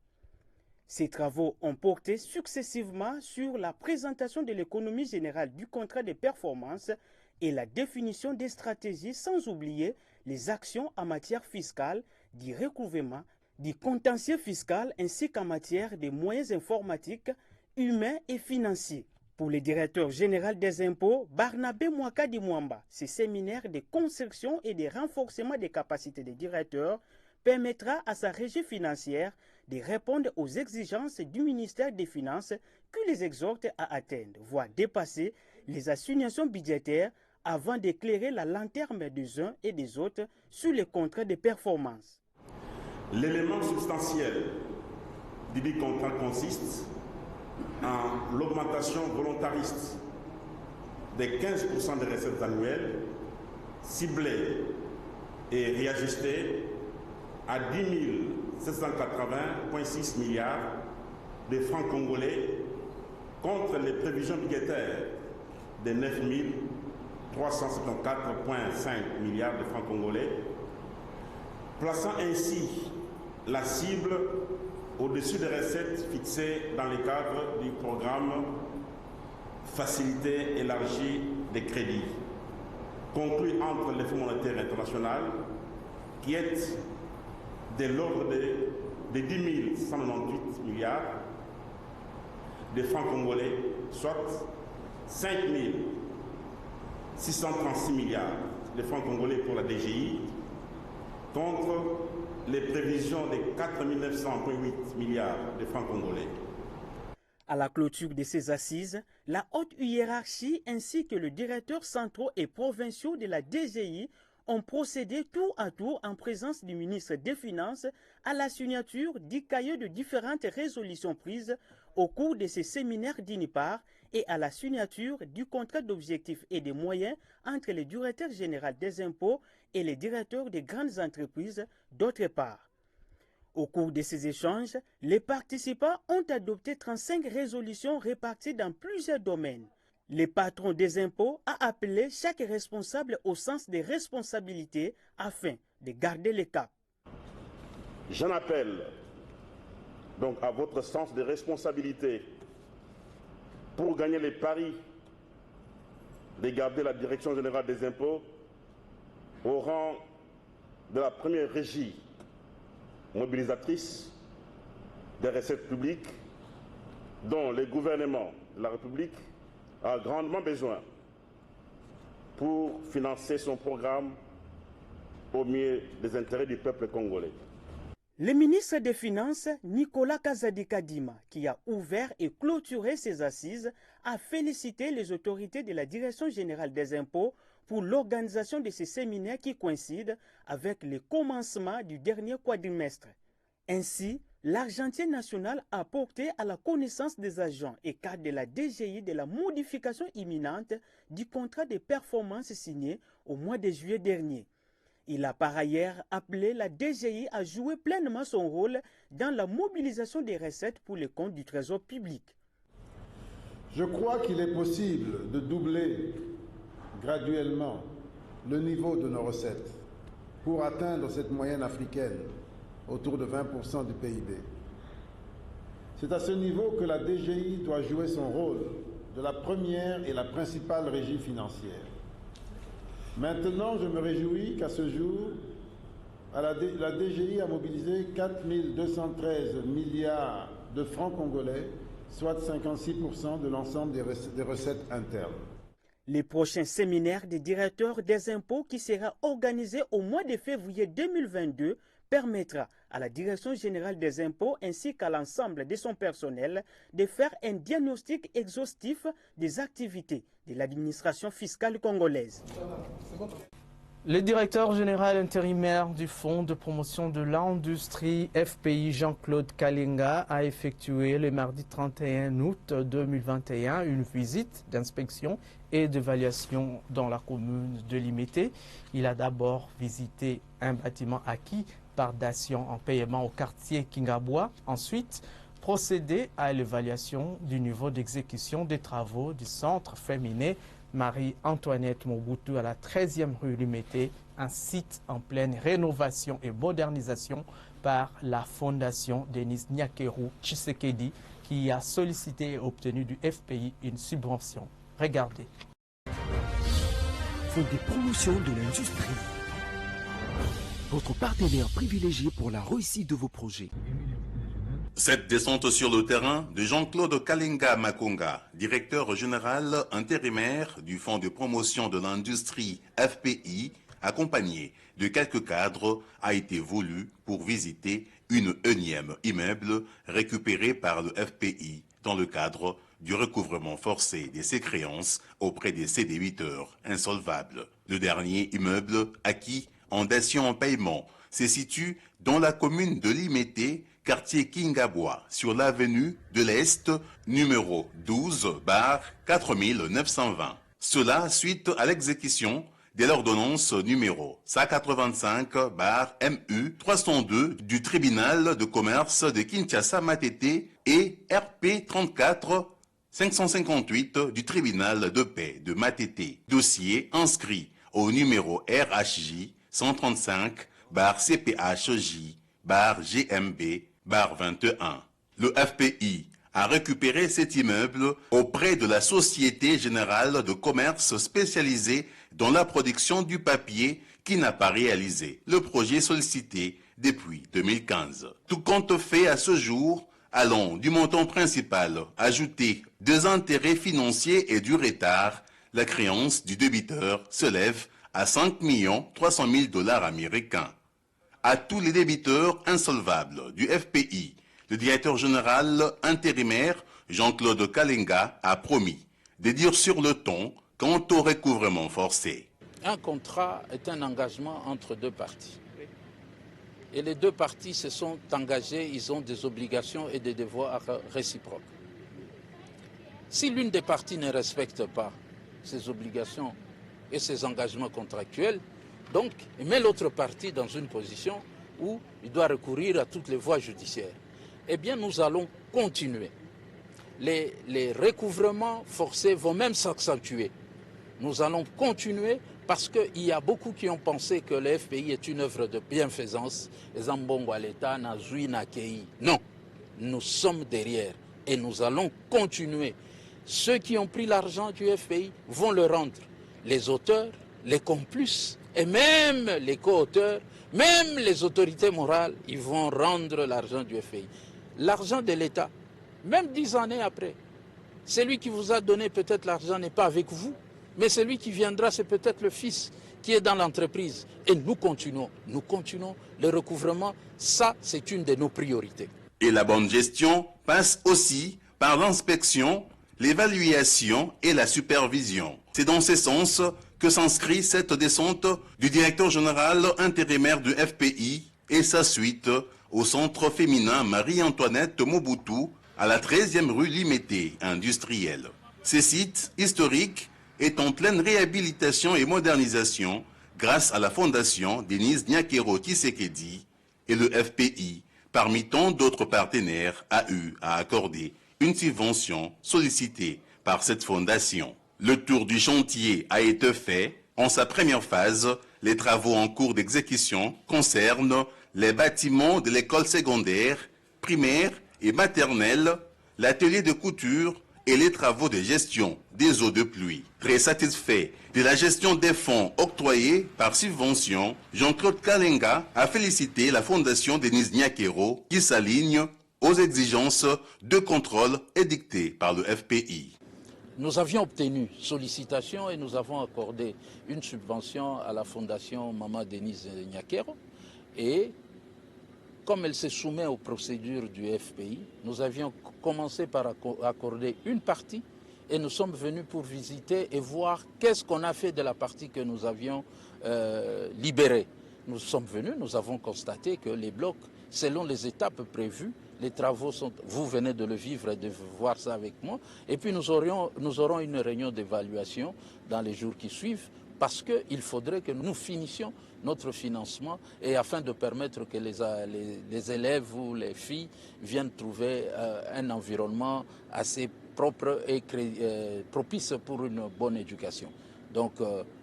Ces travaux ont porté successivement sur la présentation de l'économie générale du contrat de performance et la définition des stratégies, sans oublier les actions en matière fiscale, du recouvrement, du contentieux fiscal ainsi qu'en matière de moyens informatiques, humains et financiers. Pour le directeur général des impôts, Barnabé Mwakadi Mwamba, ce séminaire de construction et de renforcement des capacités des directeurs permettra à sa régie financière de répondre aux exigences du ministère des Finances qui les exhorte à atteindre, voire dépasser les assignations budgétaires avant d'éclairer la lanterne des uns et des autres sur les contrats de performance. L'élément substantiel du contrat consiste en l'augmentation volontariste des 15% des recettes annuelles ciblées et réajustées à 10 780,6 milliards de francs congolais contre les prévisions budgétaires de 9 374,5 milliards de francs congolais, plaçant ainsi la cible au-dessus des recettes fixées dans le cadre du programme facilité élargie des crédits conclus entre le Fonds monétaire international qui est de l'ordre de 10 198 milliards de francs congolais, soit 5 636 milliards de francs congolais pour la DGI, contre les prévisions de 4 900,8 milliards de francs congolais. À la clôture de ces assises, la haute hiérarchie ainsi que le directeur centraux et provinciaux de la DGI ont procédé tour à tour en présence du ministre des Finances à la signature du cahier de différentes résolutions prises au cours de ces séminaires d'une part et à la signature du contrat d'objectifs et de moyens entre le directeur général des impôts et les directeurs des grandes entreprises d'autre part. Au cours de ces échanges, les participants ont adopté 35 résolutions réparties dans plusieurs domaines. Le patron des impôts a appelé chaque responsable au sens des responsabilités afin de garder le cap. J'en appelle donc à votre sens des responsabilités pour gagner les paris de garder la direction générale des impôts au rang de la première régie mobilisatrice des recettes publiques dont le gouvernement de la République a grandement besoin pour financer son programme au mieux des intérêts du peuple congolais. Le ministre des Finances, Nicolas Kazadi Kadima, qui a ouvert et clôturé ces assises, a félicité les autorités de la Direction générale des impôts pour l'organisation de ces séminaires qui coïncident avec le commencement du dernier quadrimestre. Ainsi, l'Argentine nationale a porté à la connaissance des agents et cadres de la DGI de la modification imminente du contrat de performance signé au mois de juillet dernier. Il a par ailleurs appelé la DGI à jouer pleinement son rôle dans la mobilisation des recettes pour les comptes du Trésor public. Je crois qu'il est possible de doubler graduellement le niveau de nos recettes pour atteindre cette moyenne africaine autour de 20% du PIB. C'est à ce niveau que la DGI doit jouer son rôle de la première et la principale régie financière. Maintenant, je me réjouis qu'à ce jour, la DGI a mobilisé 4 213 milliards de francs congolais, soit 56% de l'ensemble des recettes internes. Les prochains séminaires des directeurs des impôts qui sera organisé au mois de février 2022 permettra à la Direction générale des impôts ainsi qu'à l'ensemble de son personnel de faire un diagnostic exhaustif des activités de l'administration fiscale congolaise. Le directeur général intérimaire du Fonds de promotion de l'industrie FPI, Jean-Claude Kalinga, a effectué le mardi 31 août 2021 une visite d'inspection et d'évaluation dans la commune de Limete. Il a d'abord visité un bâtiment acquis par Dation en paiement au quartier Kingabwa. Ensuite, procédé à l'évaluation du niveau d'exécution des travaux du centre féminin Marie-Antoinette Mobutu à la 13e rue Limete, un site en pleine rénovation et modernisation par la fondation Denis Nyakeru Tshisekedi qui a sollicité et obtenu du FPI une subvention. Regardez. Fonds de promotion de l'industrie. Votre partenaire privilégié pour la réussite de vos projets. Cette descente sur le terrain de Jean-Claude Kalinga Makonga, directeur général intérimaire du Fonds de promotion de l'industrie FPI, accompagné de quelques cadres, a été voulue pour visiter une énième immeuble récupéré par le FPI dans le cadre du recouvrement forcé de ses créances auprès des CD8 insolvables. Le dernier immeuble acquis en Dation en paiement se situe dans la commune de Limete, quartier Kingabwa, sur l'avenue de l'Est, numéro 12/4920. Cela suite à l'exécution de l'ordonnance numéro 185/MU 302 du tribunal de commerce de Kinshasa-Matete et RP 34 558 du tribunal de paix de Matete. Dossier inscrit au numéro RHJ 135/CPHJ/GMB/21. Le FPI à récupérer cet immeuble auprès de la Société Générale de Commerce spécialisée dans la production du papier qui n'a pas réalisé le projet sollicité depuis 2015. Tout compte fait à ce jour, allant du montant principal ajouté des intérêts financiers et du retard, la créance du débiteur s'élève à 5 300 000 $ américains. À tous les débiteurs insolvables du FPI, le directeur général intérimaire Jean-Claude Kalenga a promis de dire sur le ton quant au recouvrement forcé. Un contrat est un engagement entre deux parties. Et les deux parties se sont engagées, ils ont des obligations et des devoirs réciproques. Si l'une des parties ne respecte pas ses obligations et ses engagements contractuels, donc il met l'autre partie dans une position où il doit recourir à toutes les voies judiciaires. Eh bien, nous allons continuer. Les recouvrements forcés vont même s'accentuer. Nous allons continuer parce qu'il y a beaucoup qui ont pensé que le FPI est une œuvre de bienfaisance. Non, nous sommes derrière et nous allons continuer. Ceux qui ont pris l'argent du FPI vont le rendre. Les auteurs, les complices et même les co-auteurs, même les autorités morales, ils vont rendre l'argent du FPI. L'argent de l'État, même 10 années après, celui qui vous a donné peut-être l'argent n'est pas avec vous, mais celui qui viendra, c'est peut-être le fils qui est dans l'entreprise. Et nous continuons le recouvrement. Ça, c'est une de nos priorités. Et la bonne gestion passe aussi par l'inspection, l'évaluation et la supervision. C'est dans ce sens que s'inscrit cette descente du directeur général intérimaire du FPI et sa suite au centre féminin Marie-Antoinette Mobutu à la 13e rue Limité industrielle. Ce site historique est en pleine réhabilitation et modernisation grâce à la fondation Denise Nyakero Tshisekedi et le FPI, parmi tant d'autres partenaires, a eu à accorder une subvention sollicitée par cette fondation. Le tour du chantier a été fait. En sa première phase, les travaux en cours d'exécution concernent les bâtiments de l'école secondaire, primaire et maternelle, l'atelier de couture et les travaux de gestion des eaux de pluie. Très satisfait de la gestion des fonds octroyés par subvention, Jean-Claude Kalenga a félicité la fondation Denise Nyakero qui s'aligne aux exigences de contrôle édictées par le FPI. Nous avions obtenu sollicitation et nous avons accordé une subvention à la fondation Maman Denise Nyakero. Et comme elle se soumet aux procédures du FPI, nous avions commencé par accorder une partie et nous sommes venus pour visiter et voir qu'est-ce qu'on a fait de la partie que nous avions libérée. Nous sommes venus, nous avons constaté que les blocs, selon les étapes prévues, les travaux sont... Vous venez de le vivre et de voir ça avec moi. Et puis nous aurons une réunion d'évaluation dans les jours qui suivent parce qu'il faudrait que nous finissions notre financement et afin de permettre que les élèves ou les filles viennent trouver un environnement assez propre et propice pour une bonne éducation. Donc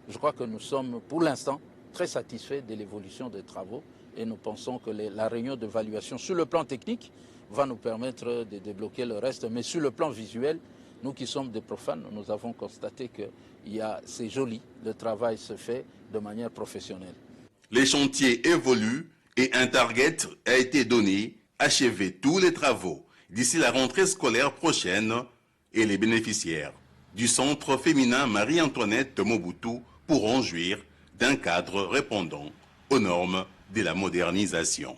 je crois que nous sommes pour l'instant très satisfaits de l'évolution des travaux et nous pensons que la réunion d'évaluation sur le plan technique va nous permettre de débloquer le reste, mais sur le plan visuel, nous qui sommes des profanes, nous avons constaté que c'est joli, le travail se fait de manière professionnelle. Les chantiers évoluent et un target a été donné, achever tous les travaux d'ici la rentrée scolaire prochaine et les bénéficiaires du centre féminin Marie-Antoinette Mobutu pourront jouir d'un cadre répondant aux normes de la modernisation.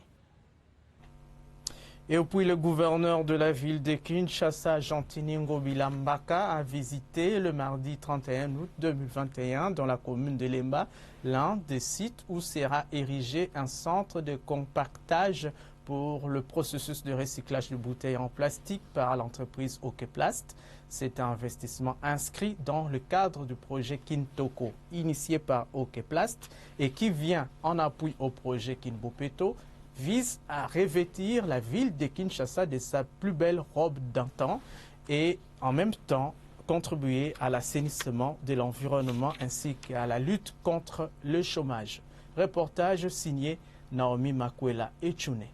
Et puis le gouverneur de la ville de Kinshasa, Gentini Ngobila Mbaka, a visité le mardi 31 août 2021 dans la commune de Lemba, l'un des sites où sera érigé un centre de compactage pour le processus de recyclage de bouteilles en plastique par l'entreprise Okeplast. C'est un investissement inscrit dans le cadre du projet Kintoko, initié par Okeplast et qui vient en appui au projet Kinbopeto, vise à revêtir la ville de Kinshasa de sa plus belle robe d'antan et en même temps contribuer à l'assainissement de l'environnement ainsi qu'à la lutte contre le chômage. Reportage signé Naomi Makwela Echune.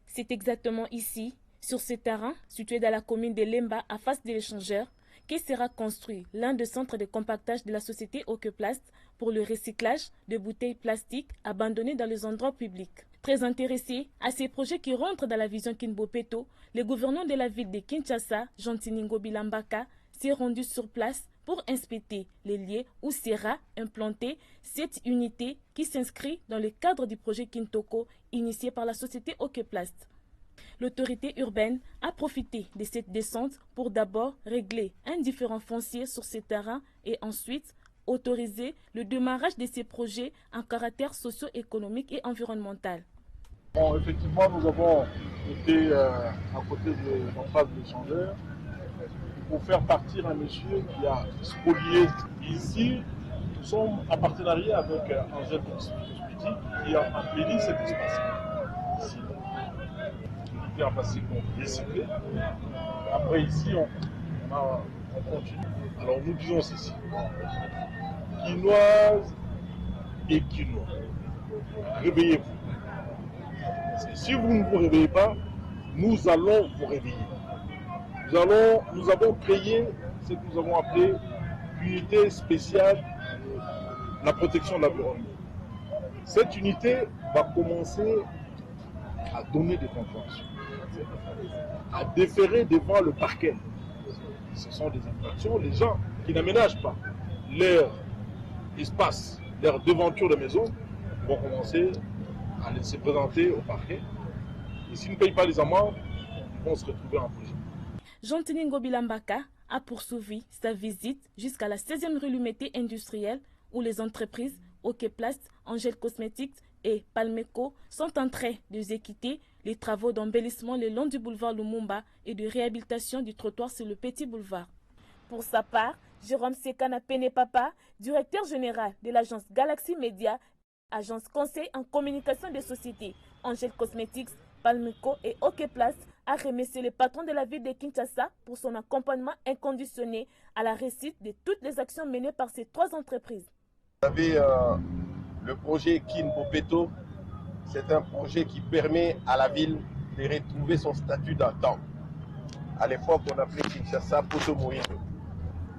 C'est exactement ici Sur ce terrain, situé dans la commune de Lemba, à face de l'échangeur, qui sera construit l'un des centres de compactage de la société Okeplast pour le recyclage de bouteilles plastiques abandonnées dans les endroits publics. Très intéressé à ces projets qui rentrent dans la vision Kinbopeto, le gouverneur de la ville de Kinshasa, Jean Tiningo Bilambaka, s'est rendu sur place pour inspecter les lieux où sera implantée cette unité qui s'inscrit dans le cadre du projet Kintoko initié par la société Okeplast. L'autorité urbaine a profité de cette descente pour d'abord régler un différend foncier sur ces terrains et ensuite autoriser le démarrage de ces projets en caractère socio-économique et environnemental. Bon, effectivement, nous avons été à côté de l'entrave de l'échangeur pour faire partir un monsieur qui a spolié. Ici, nous sommes en partenariat avec Angèle Cosmétique qui a embelli cet espace. Ici, l'unité en plastique recyclé. Après, ici, on continue. Alors, nous disons ceci. Quinoises et Quinois, réveillez-vous. Si vous ne vous réveillez pas, nous allons vous réveiller. Nous avons créé ce que nous avons appelé unité spéciale la protection de l'environnement. Cette unité va commencer à donner des contraventions, à déférer devant le parquet. Ce sont des infractions. Les gens qui n'aménagent pas leur espace, leur devanture de maison, vont commencer à se présenter au parquet. Et s'ils ne payent pas les amendes, ils vont se retrouver en prison. Jean Tiningo Bilambaka a poursuivi sa visite jusqu'à la 16e rue Lumete industrielle où les entreprises Okeplast, Angèle Cosmétiques et Palmeco sont en train d'exécuter les travaux d'embellissement le long du boulevard Lumumba et de réhabilitation du trottoir sur le petit boulevard. Pour sa part, Jérôme Sekana Penepapa, directeur général de l'agence Galaxy Media, agence conseil en communication des sociétés Angèle Cosmétiques, Palmeco et Okeplast, a remercié le patron de la ville de Kinshasa pour son accompagnement inconditionné à la réussite de toutes les actions menées par ces trois entreprises. Vous avez le projet Kinbopeto, c'est un projet qui permet à la ville de retrouver son statut d'antan. À l'époque, on appelait Kinshasa Poto Moïno.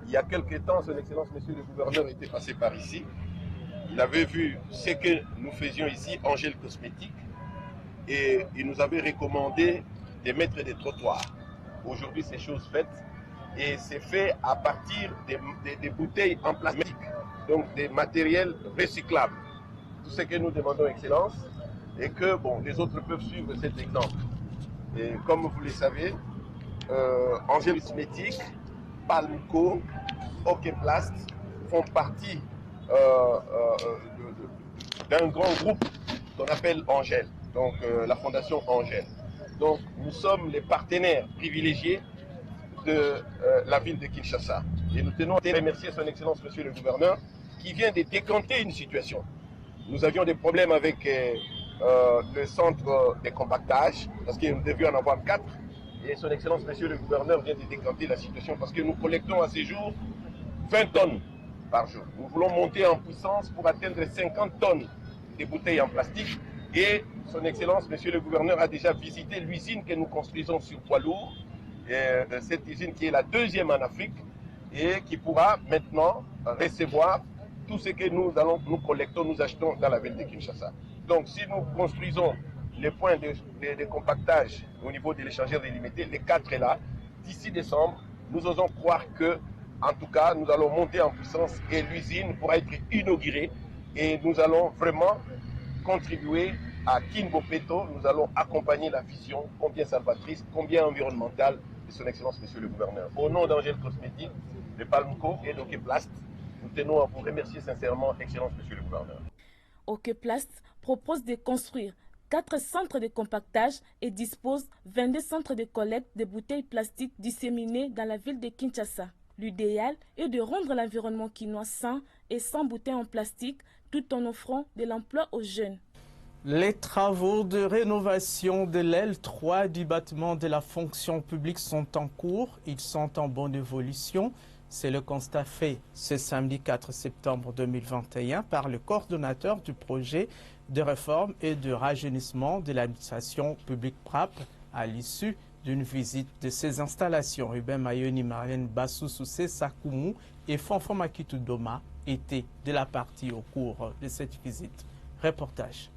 Il y a quelques temps, son Excellence, Monsieur le Gouverneur, était passé par ici. Il avait vu ce que nous faisions ici, Angèle Cosmétique, et il nous avait recommandé de mettre des trottoirs. Aujourd'hui, c'est chose faite, et c'est fait à partir des bouteilles en plastique, donc des matériels recyclables. Tout ce que nous demandons, Excellence, et que les autres peuvent suivre cet exemple. Et comme vous le savez, Angèle Cosmétique, Palmeco, Okeplast font partie d'un grand groupe qu'on appelle Angèle, donc la fondation Angèle. Donc nous sommes les partenaires privilégiés de la ville de Kinshasa. Et nous tenons à remercier son Excellence, Monsieur le Gouverneur, qui vient de décanter une situation. Nous avions des problèmes avec le centre de compactage, parce que nous devions en avoir 4. Et son Excellence, Monsieur le Gouverneur, vient de décanter la situation parce que nous collectons à ces jours 20 tonnes par jour. Nous voulons monter en puissance pour atteindre 50 tonnes de bouteilles en plastique. Et son Excellence, Monsieur le Gouverneur, a déjà visité l'usine que nous construisons sur poids lourd. Cette usine qui est la 2e en Afrique et qui pourra maintenant recevoir tout ce que nous collectons, nous achetons dans la ville de Kinshasa. Donc si nous construisons les points de compactage au niveau de l'échangeur délimité, les 4 est là. D'ici décembre, nous osons croire que, en tout cas, nous allons monter en puissance et l'usine pourra être inaugurée et nous allons vraiment contribuer à Kinbopeto. Nous allons accompagner la vision, combien salvatrice, combien environnementale de son Excellence, Monsieur le Gouverneur. Au nom d'Angèle Cosmétique, de Palmeco et d'Okeplast, nous tenons à vous remercier sincèrement, Excellence, Monsieur le Gouverneur. Okeplast propose de construire 4 centres de compactage et dispose 22 centres de collecte de bouteilles plastiques disséminés dans la ville de Kinshasa. L'idéal est de rendre l'environnement quinois sain et sans bouteilles en plastique tout en offrant de l'emploi aux jeunes. Les travaux de rénovation de l'aile 3 du bâtiment de la fonction publique sont en cours. Ils sont en bonne évolution. C'est le constat fait ce samedi 4 septembre 2021 par le coordonnateur du projet de réforme et de rajeunissement de l'administration publique PRAP à l'issue d'une visite de ces installations. Ruben Mayoni, Marianne Bassoussou, Sakoumou et Fonfon Makitou Doma étaient de la partie au cours de cette visite. Reportage.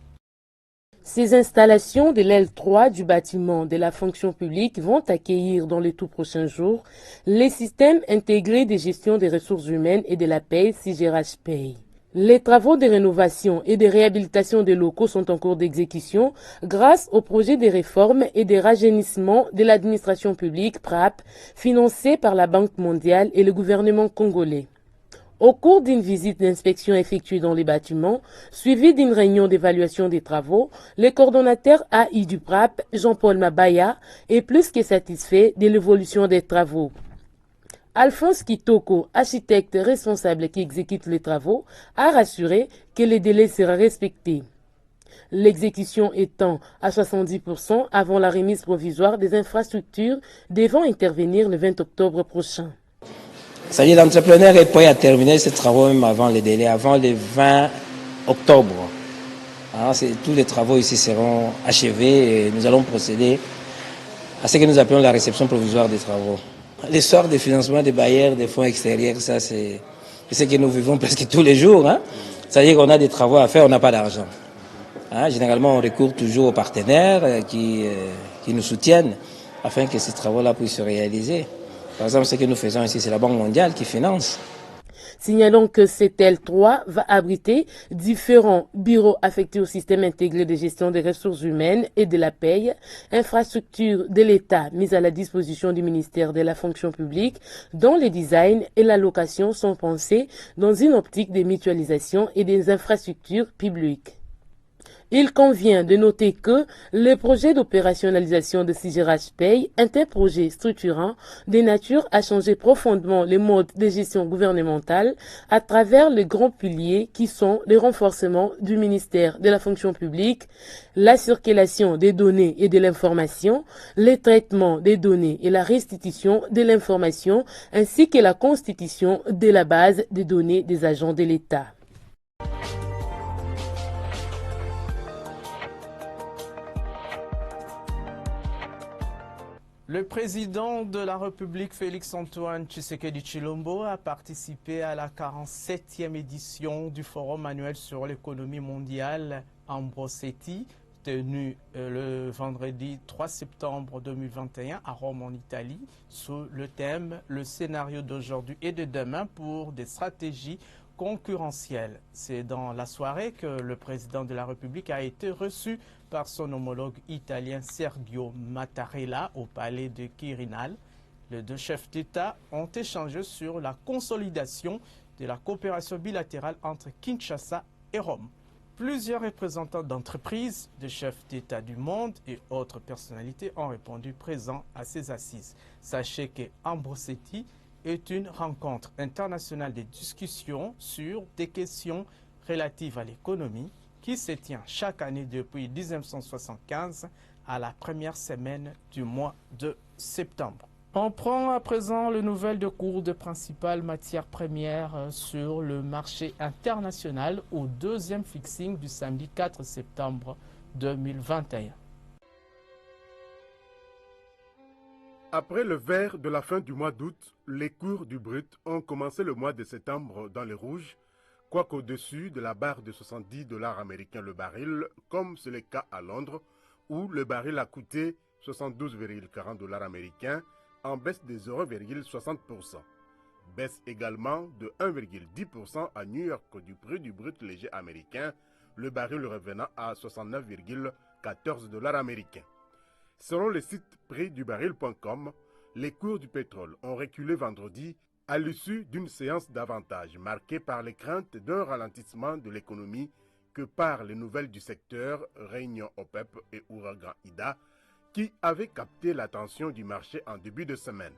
Ces installations de l'aile 3 du bâtiment de la fonction publique vont accueillir dans les tout prochains jours les systèmes intégrés de gestion des ressources humaines et de la paie CIGRH Paye. Les travaux de rénovation et de réhabilitation des locaux sont en cours d'exécution grâce au projet de réforme et de rajeunissement de l'administration publique PRAP financé par la Banque mondiale et le gouvernement congolais. Au cours d'une visite d'inspection effectuée dans les bâtiments, suivie d'une réunion d'évaluation des travaux, le coordonnateur AI du PRAP, Jean-Paul Mabaya, est plus que satisfait de l'évolution des travaux. Alphonse Kitoko, architecte responsable qui exécute les travaux, a rassuré que les délais seraient respectés. L'exécution étant à 70% avant la remise provisoire des infrastructures devant intervenir le 20 octobre prochain. Ça y est, l'entrepreneur est prêt à terminer ses travaux même avant les délais, avant le 20 octobre. Alors, tous les travaux ici seront achevés et nous allons procéder à ce que nous appelons la réception provisoire des travaux. L'essor des financements des bailleurs, des fonds extérieurs, ça c'est ce que nous vivons presque tous les jours. C'est-à-dire qu'on a des travaux à faire, on n'a pas d'argent. Généralement, on recourt toujours aux partenaires qui nous soutiennent afin que ces travaux-là puissent se réaliser. Par exemple, ce que nous faisons ici, c'est la Banque mondiale qui finance. Signalons que cette L3 va abriter différents bureaux affectés au système intégré de gestion des ressources humaines et de la paie, infrastructures de l'État mises à la disposition du ministère de la fonction publique, dont les designs et la location sont pensés dans une optique de mutualisation et des infrastructures publiques. Il convient de noter que le projet d'opérationnalisation de CIGRH Paye est un projet structurant de nature à changer profondément les modes de gestion gouvernementale à travers les grands piliers qui sont le renforcement du ministère de la fonction publique, la circulation des données et de l'information, le traitement des données et la restitution de l'information, ainsi que la constitution de la base des données des agents de l'État. Le président de la République, Félix-Antoine Tshisekedi Tshilombo, a participé à la 47e édition du Forum annuel sur l'économie mondiale Ambrosetti, tenu le vendredi 3 septembre 2021 à Rome en Italie, sous le thème « Le scénario d'aujourd'hui et de demain pour des stratégies concurrentielles ». C'est dans la soirée que le président de la République a été reçu par son homologue italien Sergio Mattarella au palais de Quirinal. Les deux chefs d'État ont échangé sur la consolidation de la coopération bilatérale entre Kinshasa et Rome. Plusieurs représentants d'entreprises, de chefs d'État du monde et autres personnalités ont répondu présents à ces assises. Sachez que Ambrosetti est une rencontre internationale de discussion sur des questions relatives à l'économie qui se tient chaque année depuis 1975 à la première semaine du mois de septembre. On prend à présent les nouvelles de cours de principales matières premières sur le marché international au deuxième fixing du samedi 4 septembre 2021. Après le vert de la fin du mois d'août, les cours du brut ont commencé le mois de septembre dans le rouge, quoique au-dessus de la barre de 70 $ américains le baril, comme c'est le cas à Londres, où le baril a coûté 72,40 $ américains, en baisse de 0,60%. Baisse également de 1,10% à New York du prix du brut léger américain, le baril revenant à 69,14 $ américains. Selon le site prixdubaril.com, les cours du pétrole ont reculé vendredi à l'issue d'une séance davantage marquée par les craintes d'un ralentissement de l'économie que par les nouvelles du secteur Réunion OPEP et Ouragan Ida qui avaient capté l'attention du marché en début de semaine.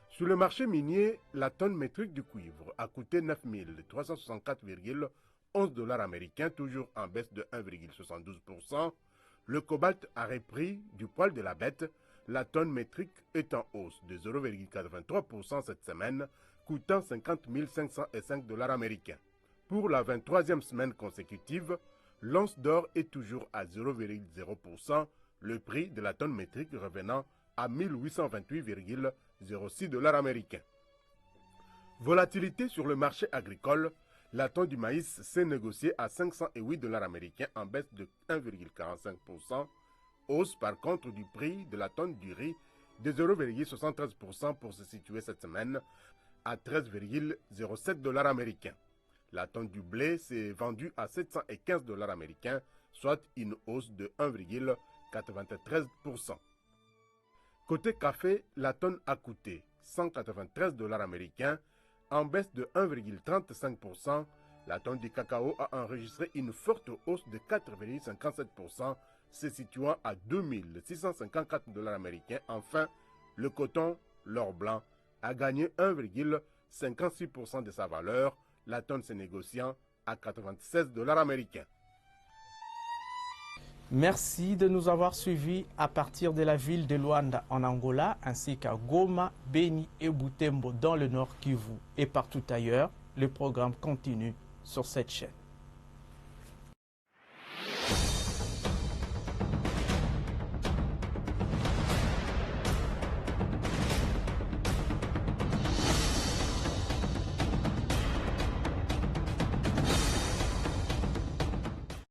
Sur le marché minier, la tonne métrique du cuivre a coûté 9 364,11 $ américains, toujours en baisse de 1,72%. Le cobalt a repris du poil de la bête. La tonne métrique est en hausse de 0,83% cette semaine, coûtant 50 505 $ américains. Pour la 23e semaine consécutive, l'once d'or est toujours à 0,0%, le prix de la tonne métrique revenant à 1828,06 $ américains. Volatilité sur le marché agricole, la tonne du maïs s'est négociée à 508 $ américains en baisse de 1,45%, hausse par contre du prix de la tonne du riz de 0,73% pour se situer cette semaine à 13,07 $ américains. La tonne du blé s'est vendue à 715 $ américains, soit une hausse de 1,93%. Côté café, la tonne a coûté 193 $ américains, en baisse de 1,35%. La tonne du cacao a enregistré une forte hausse de 4,57%, se situant à 2654 $ américains. Enfin, le coton, l'or blanc, a gagné 1,56% de sa valeur, la tonne se négociant à 96 $ américains. Merci de nous avoir suivis à partir de la ville de Luanda en Angola, ainsi qu'à Goma, Beni et Butembo dans le nord Kivu et partout ailleurs. Le programme continue sur cette chaîne.